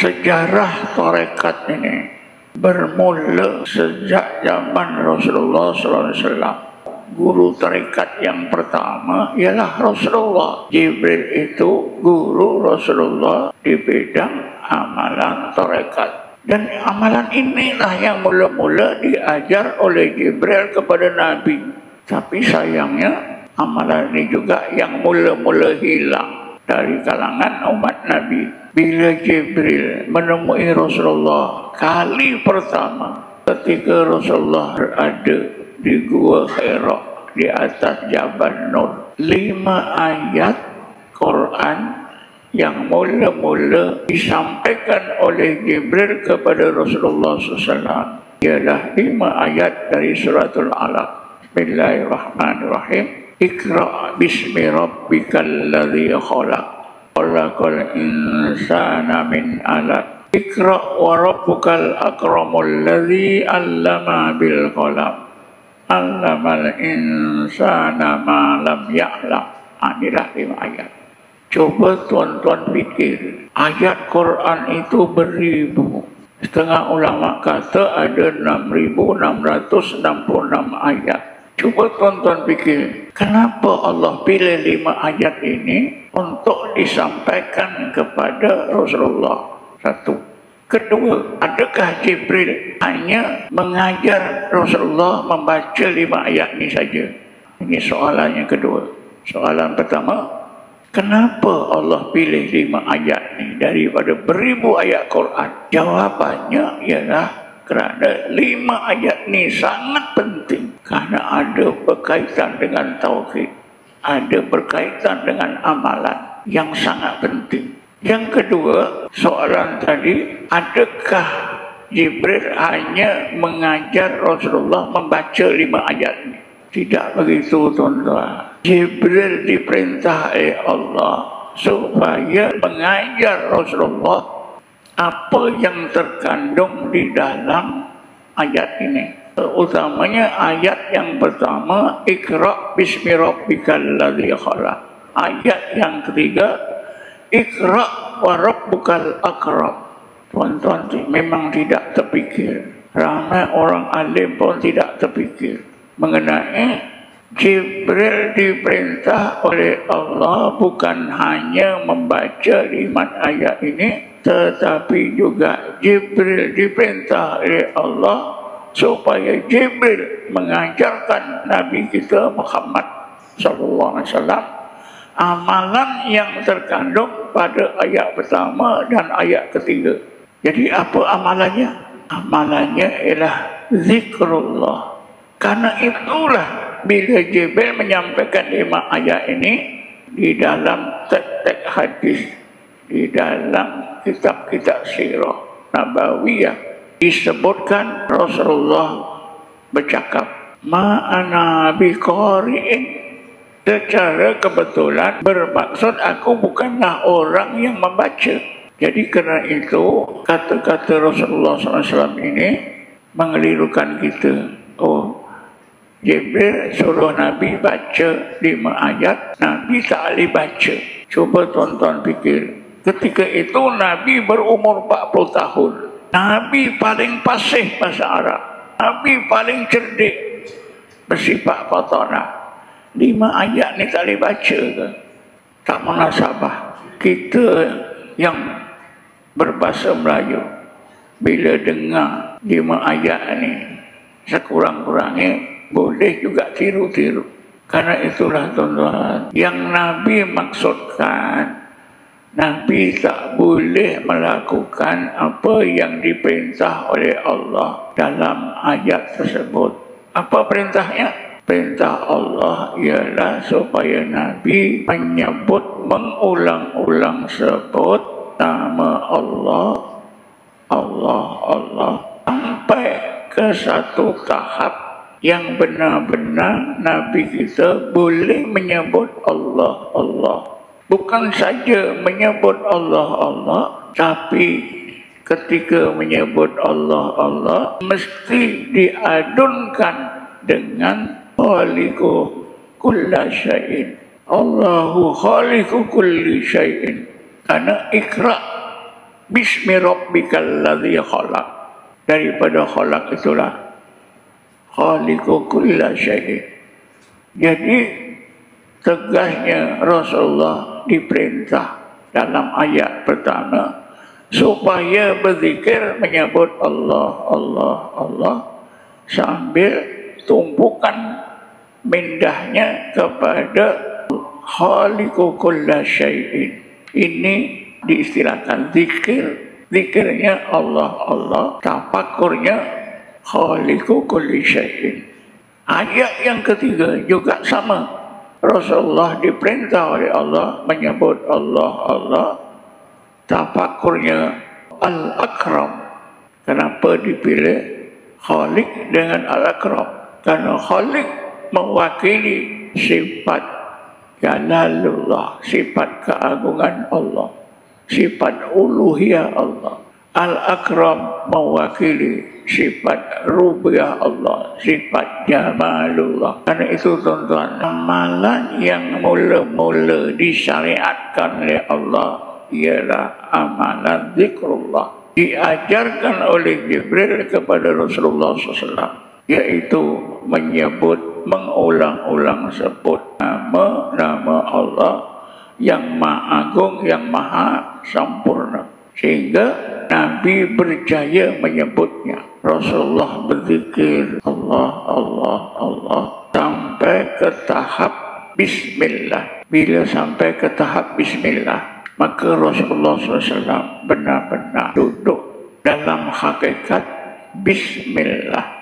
sejarah tarekat ini bermula sejak zaman Rasulullah SAW. Guru tarekat yang pertama ialah Rasulullah. Jibril itu guru Rasulullah di bidang amalan tarekat. Dan amalan inilah yang mula-mula diajar oleh Jibril kepada Nabi. Tapi sayangnya amalan ini juga yang mula-mula hilang dari kalangan umat Nabi. Bila Jibril menemui Rasulullah kali pertama ketika Rasulullah berada di Gua Hira di atas Jabal Nur, 5 ayat Quran yang mula-mula disampaikan oleh Jibril kepada Rasulullah SAW ialah 5 ayat dari suratul Alaq. Bismillahirrahmanirrahim. Iqra' bismi rabbikal ladzi khalaq. Khalaqal insana min 'alaq. Iqra' wa rabbukal akramul ladzi 'allama bil qalam. 'Allamal insana ma lam ya'lam. Inilah 5 ayat. Coba tuan-tuan fikir, ayat Quran itu beribu. Setengah ulama kata ada 6.666 ayat. Coba tuan-tuan fikir, kenapa Allah pilih 5 ayat ini untuk disampaikan kepada Rasulullah? Satu. Kedua, adakah Jibril hanya mengajar Rasulullah membaca 5 ayat ini saja? Ini soalannya kedua. Soalan pertama, kenapa Allah pilih 5 ayat ini daripada beribu ayat Quran? Jawabannya ialah kerana 5 ayat ini sangat penting. Kerana ada berkaitan dengan tauhid, ada berkaitan dengan amalan yang sangat penting. Yang kedua, soalan tadi, adakah Jibril hanya mengajar Rasulullah membaca 5 ayat ini? Tidak begitu, tuan-tuan. Jibril diperintah oleh Allah supaya mengajar Rasulullah apa yang terkandung di dalam ayat ini. Utamanya ayat yang pertama, Iqra' bismi rabbikal ladzi khalaq. Ayat yang ketiga, Iqra' wa rabbukal akram. Tuan-tuan, memang tidak terfikir. Ramai orang alim pun tidak terfikir mengenai Jibril diperintah oleh Allah bukan hanya membaca 5 ayat ini, tetapi juga Jibril diperintah oleh Allah supaya Jibril mengajarkan Nabi kita Muhammad SAW amalan yang terkandung pada ayat pertama dan ayat ketiga. Jadi apa amalannya? Amalannya ialah zikrullah. Karena itulah bila Jibril menyampaikan 5 ayat ini di dalam teks-teks hadis, di dalam kitab-kitab sirah Nabawiyah, disebutkan Rasulullah bercakap, ma'ana biqari'in. Secara kebetulan bermaksud aku bukanlah orang yang membaca. Jadi kerana itu kata-kata Rasulullah SAW ini mengelirukan kita. Oh, Jibril suruh Nabi baca 5 ayat, Nabi tak boleh baca. Coba tuan-tuan fikir, ketika itu Nabi berumur 40 tahun. Nabi paling fasih bahasa Arab. Nabi paling cerdik bersifat fatanah. 5 ayat ni tak boleh baca ke? Tak munasabah. Kita yang berbahasa Melayu, bila dengar 5 ayat ni, sekurang-kurangnya boleh juga tiru-tiru. Karena itulah tuan-tuan, yang Nabi maksudkan, Nabi tak boleh melakukan apa yang diperintah oleh Allah dalam ayat tersebut. Apa perintahnya? Perintah Allah ialah supaya Nabi menyebut, mengulang-ulang sebut nama Allah, Allah, Allah, sampai ke satu tahap yang benar-benar Nabi kita boleh menyebut Allah, Allah. Bukan saja menyebut Allah, Allah, tapi ketika menyebut Allah, Allah, mesti diadunkan dengan khaliqu kulla syai'in. Allahu khaliqu kulli syai'in. Karena Iqra' Bismi rabbikal ladzi khalaq. Daripada khalaq itulah khaliqu kulla syai'. Jadi tegasnya Rasulullah diperintah dalam ayat pertama supaya berzikir menyebut Allah, Allah, Allah sambil tumpukan mindahnya kepada khaliqu kulla syai'in. Ini diistilahkan zikir. Zikirnya Allah, Allah, tafakkurnya khaliqu kulli syai'in. Ayat yang ketiga juga sama. Rasulullah diperintah oleh Allah menyebut Allah, Allah, tafakkurnya Al-Akram. Kenapa dipilih Khaliq dengan Al-Akram? Karena Khaliq mewakili sifat Jalalullah, sifat keagungan Allah, sifat uluhiyah Allah. Al-Akram mewakili sifat rububiyah Allah, sifat jamalullah. Karena itu tuan-tuan, amalan yang mula-mula disyariatkan oleh Allah ialah amalan zikrullah. Diajarkan oleh Jibril kepada Rasulullah SAW, yaitu menyebut, mengulang-ulang sebut nama-nama Allah yang maha agung, yang maha sempurna. Sehingga Nabi berjaya menyebutnya. Rasulullah berzikir Allah, Allah, Allah sampai ke tahap Bismillah. Bila sampai ke tahap Bismillah, maka Rasulullah SAW benar-benar duduk dalam hakikat Bismillah.